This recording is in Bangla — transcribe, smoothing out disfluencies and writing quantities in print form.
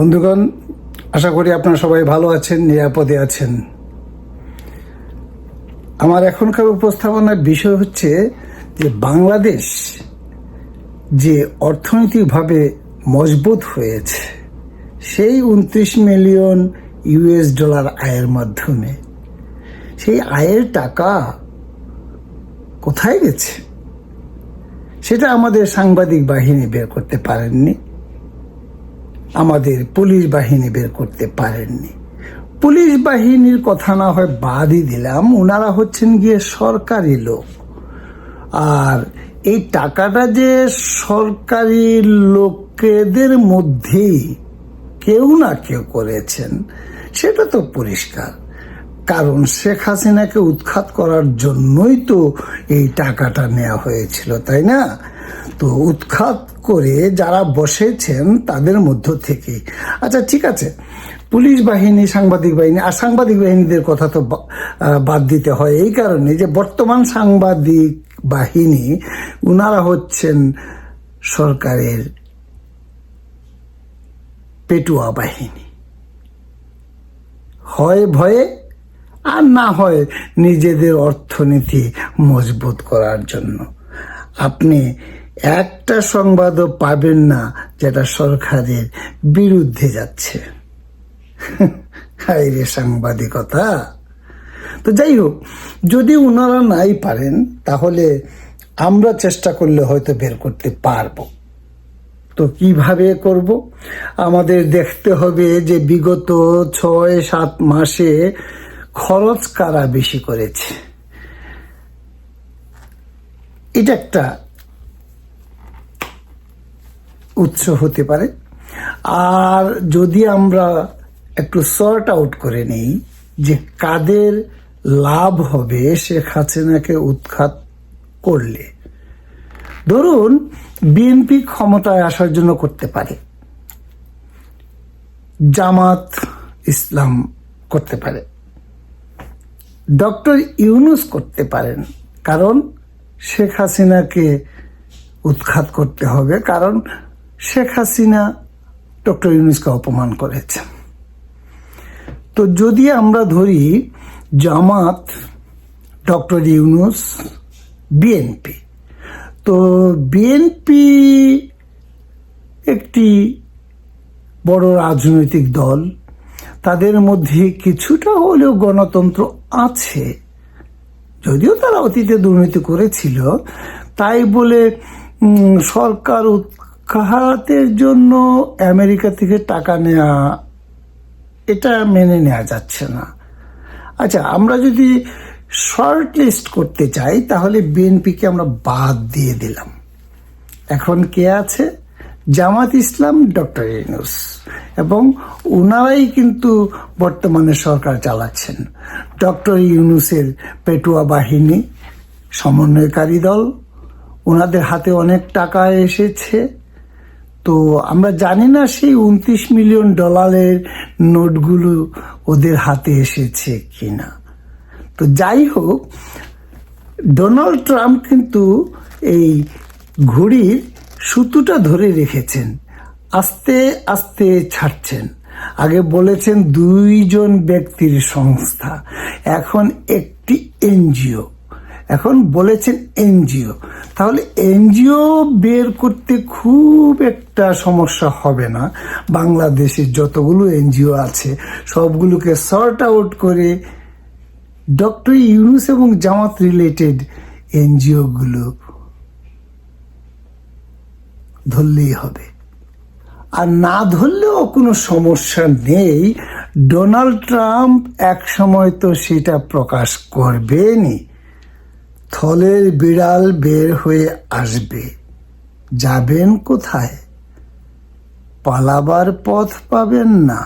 বন্ধুগণ, আশা করি আপনারা সবাই ভালো আছেন, নিরাপদে আছেন। আমার এখনকার উপস্থাপনার বিষয় হচ্ছে যে বাংলাদেশ যে অর্থনৈতিকভাবে মজবুত হয়েছে সেই 29 মিলিয়ন ইউএস ডলার আয়ের মাধ্যমে, সেই আয়ের টাকা কোথায় গেছে সেটা আমাদের সাংবাদিক বাহিনী বের করতে পারেননি, আমাদের পুলিশ বাহিনী বের করতে পারেননি। পুলিশ বাহিনীর কথা না হয় বাদই দিলাম, ওনারা হচ্ছেন গিয়ে সরকারি লোক, আর এই টাকাটা যে সরকারি লোকেদের মধ্যেই কেউ না কেউ করেছেন সেটা তো পরিষ্কার। কারণ শেখ হাসিনাকে উৎখাত করার জন্যই তো এই টাকাটা নেওয়া হয়েছিল, তাই না? তো উৎখাত করে যারা বসেছেন তাদের মধ্য থেকে, আচ্ছা ঠিক আছে, পুলিশ বাহিনী, সাংবাদিক বাহিনী, আর সাংবাদিক বাহিনীদের কথা তো বাদ দিতে হয় এই কারণে যে বর্তমান সাংবাদিক বাহিনী উনারা হচ্ছেন সরকারের পেটুয়া বাহিনী, হয় ভয়ে আর না হয় নিজেদের অর্থনীতি মজবুত করার জন্য। আপনি একটা সংবাদও পাবেন না যেটা সরকারের বিরুদ্ধে যাচ্ছে। হায় রে সাংবাদিকতা! তো যাই হোক, যদি ওনারা নাই পারেন তাহলে আমরা চেষ্টা করলে হয়তো বের করতে পারবো। তো কিভাবে করব? আমাদের দেখতে হবে যে বিগত 6-7 মাসে খরচ কারা বেশি করেছে। এটা একটা উৎস হতে পারে। আর যদি আমরা একটু সর্ট আউট করে নেই যে কাদের লাভ হবে শেখ হাসিনাকে উৎখাত করলে, ধরুন বিএনপি ক্ষমতায় আসার জন্য করতে পারে, জামাত ইসলাম করতে পারে, ডক্টর ইউনূস করতে পারেন, কারণ শেখ হাসিনাকে উৎখাত করতে হবে, কারণ শেখ হাসিনা ডক্টর ইউনূসকে অপমান করেছেন। তো যদি আমরা ধরি জামাত, ডক্টর ইউনূস, বিএনপি, তো বিএনপি একটি বড় রাজনৈতিক দল, তাদের মধ্যে কিছুটা হলেও গণতন্ত্র আছে, যদিও তারা অতীতে দুর্নীতি করেছিল, তাই বলে সরকার উৎখাতের জন্য আমেরিকা থেকে টাকা নেওয়া, এটা মেনে নেওয়া যাচ্ছে না। আচ্ছা, আমরা যদি শর্ট লিস্ট করতে চাই তাহলে বিএনপিকে আমরা বাদ দিয়ে দিলাম। এখন কে আছে? জামাত ইসলাম, ডক্টর ইউনূস, এবং ওনারাই কিন্তু বর্তমানে সরকার চালাচ্ছেন। ডক্টর ইউনূসের পেটুয়া বাহিনী, সমন্বয়কারী দল, ওনাদের হাতে অনেক টাকা এসেছে। তো আমরা জানি না সেই 29 মিলিয়ন ডলারের নোটগুলো ওদের হাতে এসেছে কিনা। তো যাই হোক, ডোনাল্ড ট্রাম্প কিন্তু এই ঘড়ির সুতোটা ধরে রেখেছেন, আস্তে আস্তে ছাড়ছেন। আগে বলেছেন 2 ব্যক্তির সংস্থা, এখন একটি এনজিও, এখন বলেছেন এনজিও। তাহলে এনজিও বের করতে খুব একটা সমস্যা হবে না। বাংলাদেশে যতগুলো এনজিও আছে সবগুলোকে সর্ট আউট করে ডক্টর ইউনূস এবং জামাত রিলেটেড এনজিও গুলো ধরলেই হবে। আর না ধরলেও কোনো সমস্যা নেই, ডোনাল্ড ট্রাম্প এক সময় তো সেটা প্রকাশ করবেনই। থলের বিড়াল বের হয়ে আসবে, যাবেন কোথায়? পালাবার পথ পাবেন না।